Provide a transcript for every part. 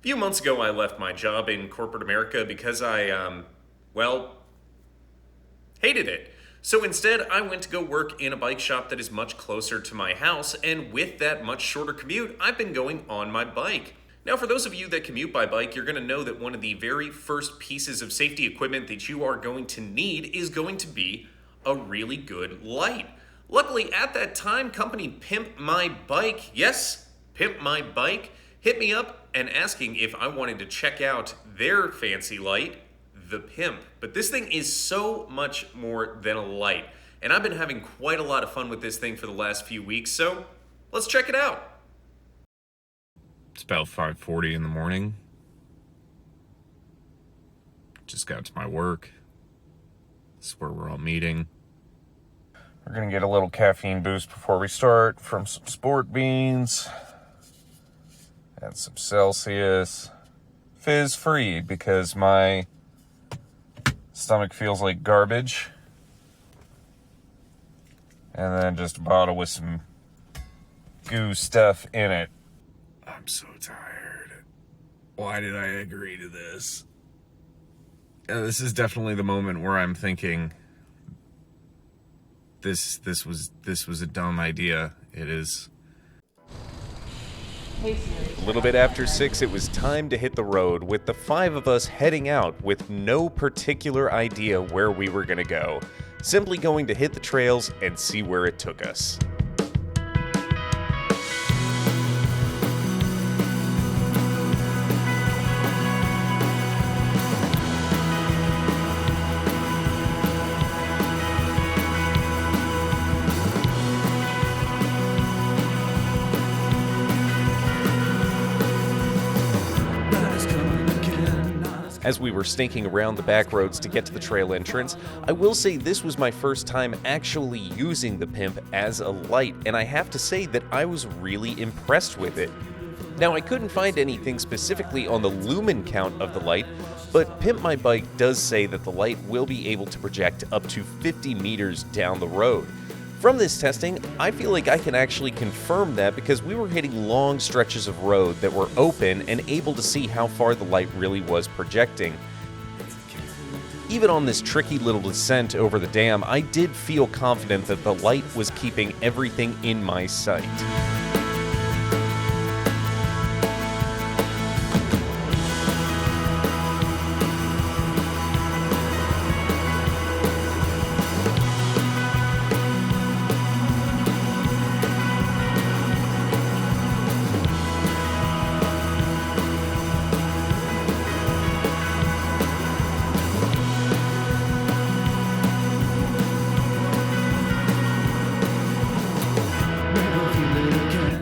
few months ago, I left my job in corporate America because well, hated it. So instead, I went to go work in a bike shop that is much closer to my house, and with that much shorter commute, I've been going on my bike. Now, for those of you that commute by bike, you're going to know that one of the very first pieces of safety equipment that you are going to need is going to be a really good light. Luckily, at that time, company Pimp My Bike, yes, Pimp My Bike, hit me up and asking if I wanted to check out their fancy light, the Pimp. But this thing is so much more than a light, and I've been having quite a lot of fun with this thing for the last few weeks, so let's check it out. It's about 5:40 in the morning. Just got to my work. This is where we're all meeting. We're gonna get a little caffeine boost before we start from some sport beans. Add some Celsius. Fizz free because my stomach feels like garbage. And then just a bottle with some goo stuff in it. I'm so tired. Why did I agree to this? This is definitely the moment where I'm thinking this was a dumb idea. It is. A little bit after 6, it was time to hit the road, with the 5 of us heading out with no particular idea where we were going to go. Simply going to hit the trails and see where it took us. As we were snaking around the back roads to get to the trail entrance, I will say this was my first time actually using the Pimp as a light, and I have to say that I was really impressed with it. Now, I couldn't find anything specifically on the lumen count of the light, but Pimp My Bike does say that the light will be able to project up to 50 meters down the road. From this testing, I feel like I can actually confirm that because we were hitting long stretches of road that were open and able to see how far the light really was projecting. Even on this tricky little descent over the dam, I did feel confident that the light was keeping everything in my sight.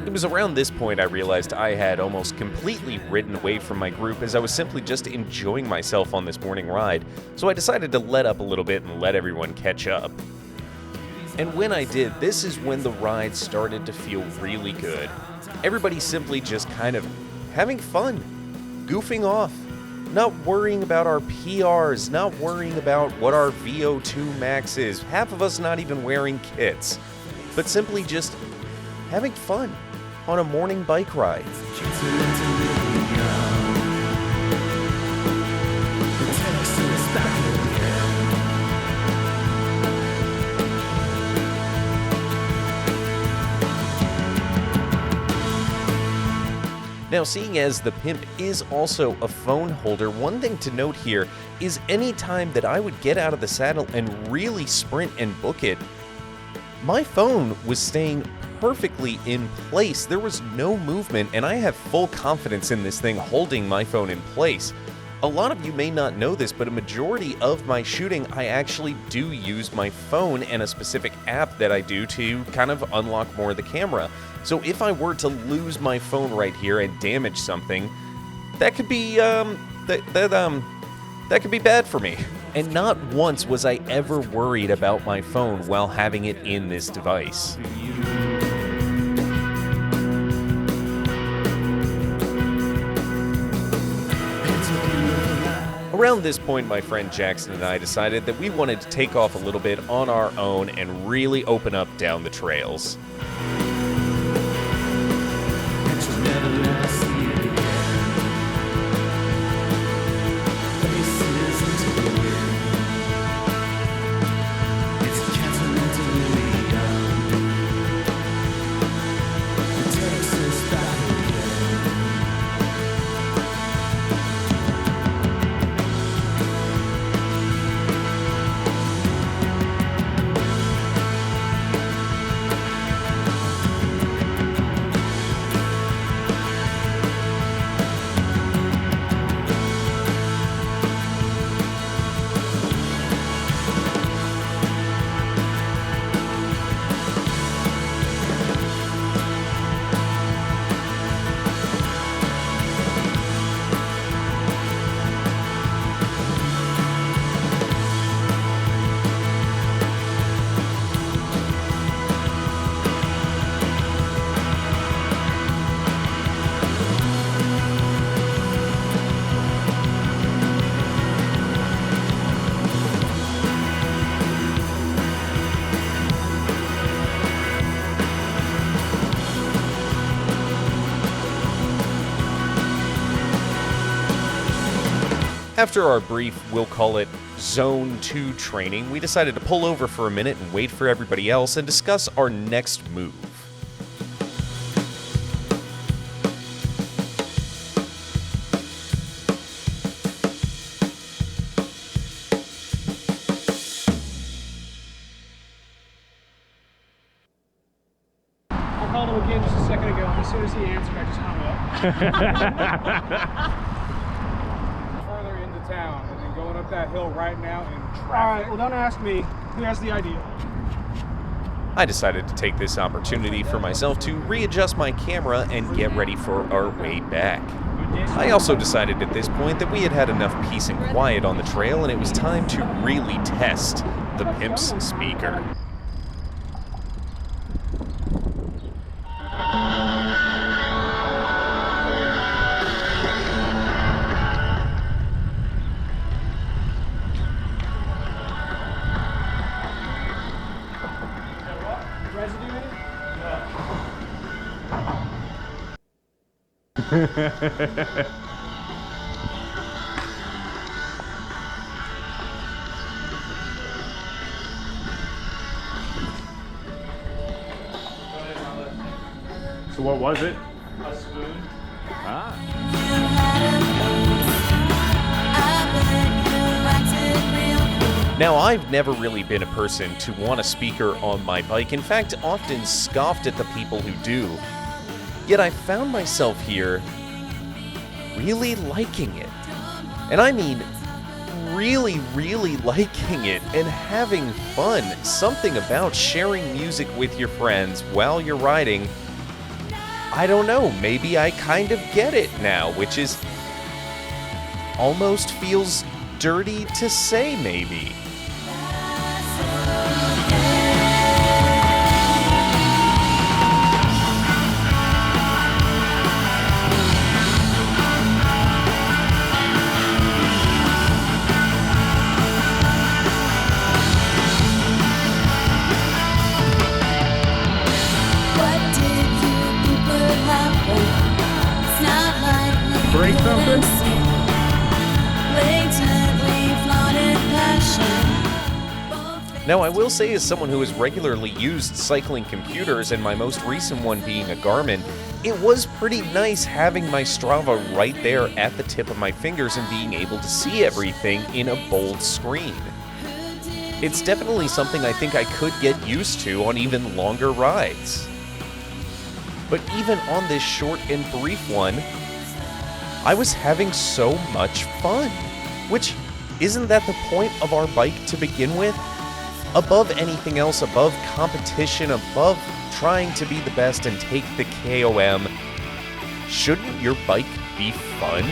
It was around this point I realized I had almost completely ridden away from my group as I was simply just enjoying myself on this morning ride, so I decided to let up a little bit and let everyone catch up. And when I did, this is when the ride started to feel really good. Everybody simply just kind of having fun, goofing off, not worrying about our PRs, not worrying about what our VO2 max is, half of us not even wearing kits, but simply just having fun on a morning bike ride. Now, seeing as the Pimp is also a phone holder, one thing to note here is any time that I would get out of the saddle and really sprint and book it, my phone was staying perfectly in place. There was no movement, and I have full confidence in this thing holding my phone in place. A lot of you may not know this, but a majority of my shooting, I actually do use my phone and a specific app that I do to kind of unlock more of the camera. So if I were to lose my phone right here and damage something, that could be that could be bad for me. And not once was I ever worried about my phone while having it in this device. Around this point, my friend Jackson and I decided that we wanted to take off a little bit on our own and really open up down the trails. After our brief, we'll call it Zone 2 training, we decided to pull over for a minute and wait for everybody else and discuss our next move. I called him again just a second ago, and as soon as he answered, I just hung up. Further into town, and then going up that hill right now in traffic. All right, well, don't ask me. Who has the idea? I decided to take this opportunity for myself to readjust my camera and get ready for our way back. I also decided at this point that we had had enough peace and quiet on the trail and it was time to really test the Pimp's speaker. Residue in it? So what was it? A spoon. Now, I've never really been a person to want a speaker on my bike, in fact, often scoffed at the people who do. Yet I found myself here really liking it. And I mean, really, really liking it and having fun. Something about sharing music with your friends while you're riding. I don't know, maybe I kind of get it now, which is almost feels dirty to say, maybe. Break something? Now, I will say, as someone who has regularly used cycling computers, and my most recent one being a Garmin, it was pretty nice having my Strava right there at the tip of my fingers and being able to see everything in a bold screen. It's definitely something I think I could get used to on even longer rides. But even on this short and brief one, I was having so much fun. Which, isn't that the point of our bike to begin with? Above anything else, above competition, above trying to be the best and take the KOM, shouldn't your bike be fun?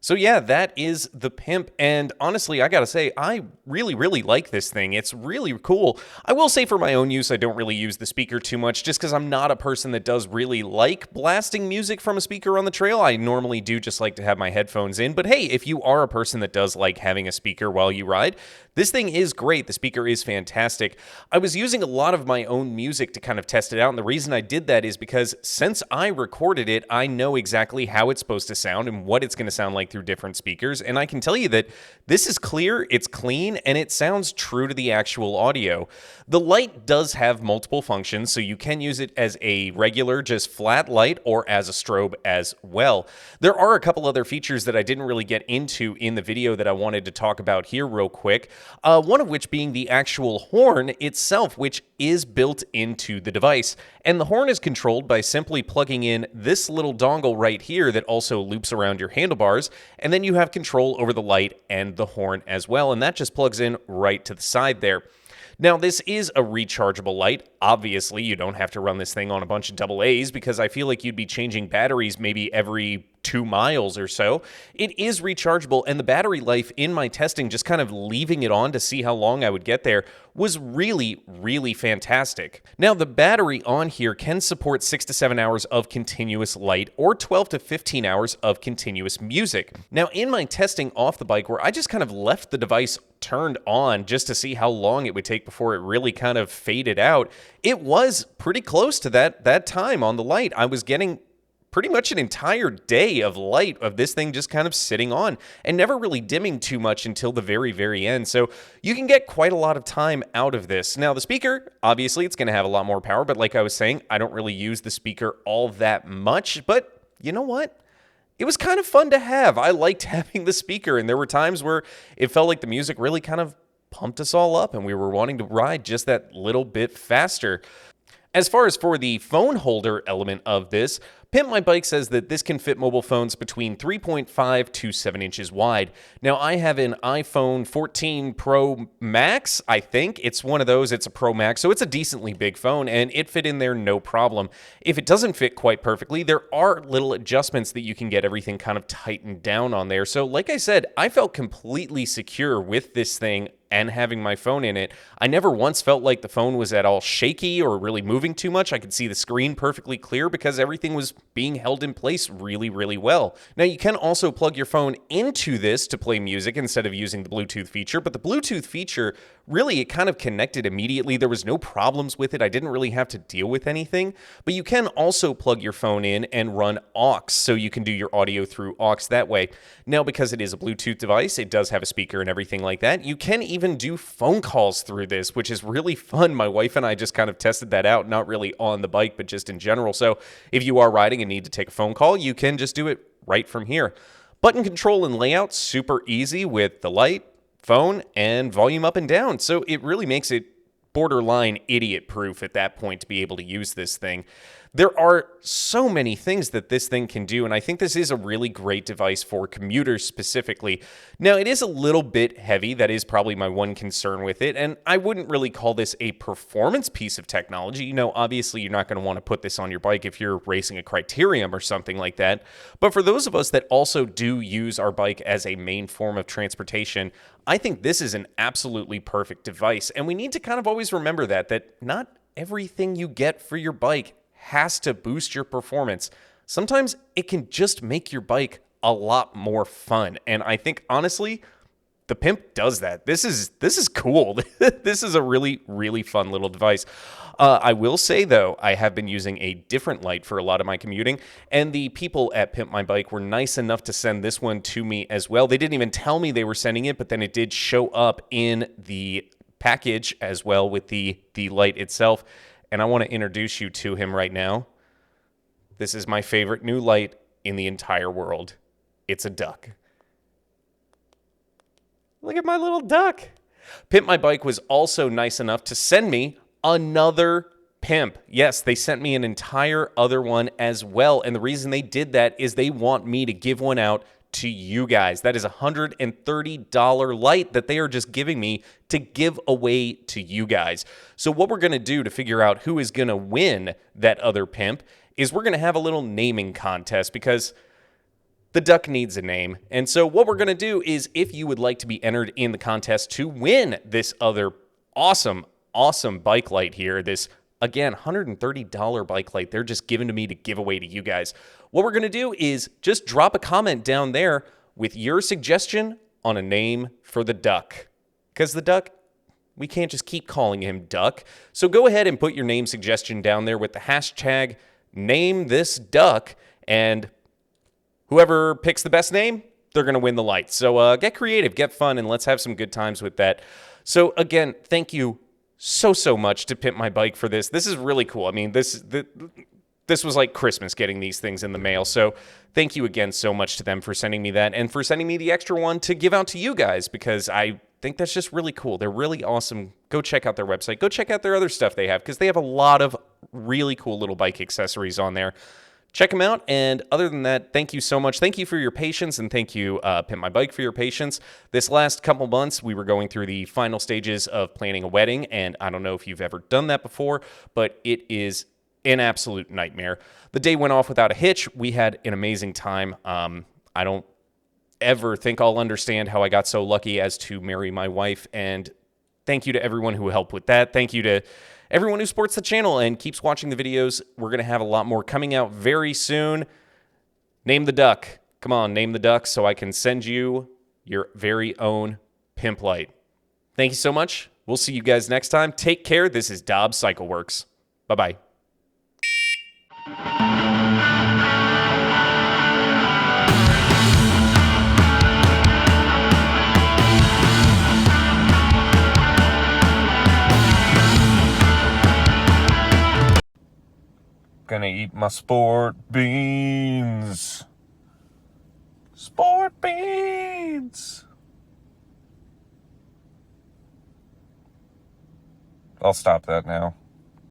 So yeah, that is the Pimp, and honestly, I gotta say, I really, really like this thing. It's really cool. I will say for my own use, I don't really use the speaker too much, just because I'm not a person that does really like blasting music from a speaker on the trail. I normally do just like to have my headphones in, but hey, if you are a person that does like having a speaker while you ride, this thing is great. The speaker is fantastic. I was using a lot of my own music to kind of test it out, and the reason I did that is because since I recorded it, I know exactly how it's supposed to sound and what it's going to sound like through different speakers, and I can tell you that this is clear, it's clean, and it sounds true to the actual audio. The light does have multiple functions, so you can use it as a regular, just flat light, or as a strobe as well. There are a couple other features that I didn't really get into in the video that I wanted to talk about here real quick, one of which being the actual horn itself, which is built into the device. And the horn is controlled by simply plugging in this little dongle right here that also loops around your handlebars, and then you have control over the light and the horn as well, and that just plugs in right to the side there. Now, this is a rechargeable light. Obviously, you don't have to run this thing on a bunch of AA's because I feel like you'd be changing batteries maybe every 2 miles or so. It is rechargeable, and the battery life in my testing, just kind of leaving it on to see how long I would get there, was really, really fantastic. Now, the battery on here can support 6 to 7 hours of continuous light or 12 to 15 hours of continuous music. Now, in my testing off the bike, where I just kind of left the device turned on just to see how long it would take before it really kind of faded out, it was pretty close to that time on the light. I was getting pretty much an entire day of light of this thing just kind of sitting on and never really dimming too much until the very, very end. So you can get quite a lot of time out of this. Now, the speaker, obviously, it's going to have a lot more power, but like I was saying, I don't really use the speaker all that much. But you know what? It was kind of fun to have. I liked having the speaker, and there were times where it felt like the music really kind of pumped us all up, and we were wanting to ride just that little bit faster. As far as for the phone holder element of this, Pimp My Bike says that this can fit mobile phones between 3.5 to 7 inches wide. Now, I have an iPhone 14 Pro Max, I think. It's one of those. It's a Pro Max, so it's a decently big phone, and it fit in there no problem. If it doesn't fit quite perfectly, there are little adjustments that you can get everything kind of tightened down on there. So, like I said, I felt completely secure with this thing and having my phone in it. I never once felt like the phone was at all shaky or really moving too much. I could see the screen perfectly clear because everything was being held in place really, really well. Now, you can also plug your phone into this to play music instead of using the Bluetooth feature, but the Bluetooth feature, really, it kind of connected immediately. There was no problems with it. I didn't really have to deal with anything, but you can also plug your phone in and run aux, so you can do your audio through aux that way. Now, because it is a Bluetooth device, it does have a speaker and everything like that. You can even do phone calls through this, which is really fun. My wife and I just kind of tested that out, not really on the bike, but just in general. So if you are riding and need to take a phone call, you can just do it right from here. Button control and layout, super easy with the light, phone, and volume up and down. So it really makes it borderline idiot-proof at that point to be able to use this thing. There are so many things that this thing can do, and I think this is a really great device for commuters specifically. Now, it is a little bit heavy. That is probably my one concern with it, and I wouldn't really call this a performance piece of technology. You know, obviously, you're not going to want to put this on your bike if you're racing a criterium or something like that. But for those of us that also do use our bike as a main form of transportation, I think this is an absolutely perfect device, and we need to kind of always remember that not everything you get for your bike has to boost your performance. Sometimes it can just make your bike a lot more fun. And I think, honestly, the Pimp does that. This is cool. This is a really, really fun little device. I will say, though, I have been using a different light for a lot of my commuting, and the people at Pimp My Bike were nice enough to send this one to me as well. They didn't even tell me they were sending it, but then it did show up in the package as well with the light itself. And I want to introduce you to him right now. This is my favorite new light in the entire world. It's a duck. Look at my little duck. Pimp My Bike was also nice enough to send me another Pimp. Yes, they sent me an entire other one as well. And the reason they did that is they want me to give one out to you guys. That is a $130 light that they are just giving me to give away to you guys. So what we're going to do to figure out who is going to win that other Pimp is we're going to have a little naming contest, because The duck needs a name. And so what we're going to do is, if you would like to be entered in the contest to win this other awesome bike light here, this, again, $130 bike light they're just giving to me to give away to you guys, what we're going to do is just drop a comment down there with your suggestion on a name for the duck. Because the duck, we can't just keep calling him Duck. So go ahead and put your name suggestion down there with the hashtag #NameThisDuck, and whoever picks the best name, they're going to win the light. So get creative, get fun, and let's have some good times with that. So again, thank you so much to Pimp My Bike for this. This is really cool. I mean, this was like Christmas getting these things in the mail. So thank you again so much to them for sending me that and for sending me the extra one to give out to you guys, because I think that's just really cool. They're really awesome. Go check out their website. Go check out their other stuff they have, because they have a lot of really cool little bike accessories on there. Check them out. And other than that, thank you so much. Thank you for your patience, and thank you, Pimp My Bike, for your patience. This last couple months, we were going through the final stages of planning a wedding, and I don't know if you've ever done that before, but it is an absolute nightmare. The day went off without a hitch. We had an amazing time. I don't ever think I'll understand how I got so lucky as to marry my wife, and thank you to everyone who helped with that. Thank you to everyone who supports the channel and keeps watching the videos. We're going to have a lot more coming out very soon. Name the duck. Come on, name the duck so I can send you your very own Pimp Light. Thank you so much. We'll see you guys next time. Take care. This is Dobbs Cycle Works. Bye-bye. Gonna eat my sport beans. Sport beans. I'll stop that now.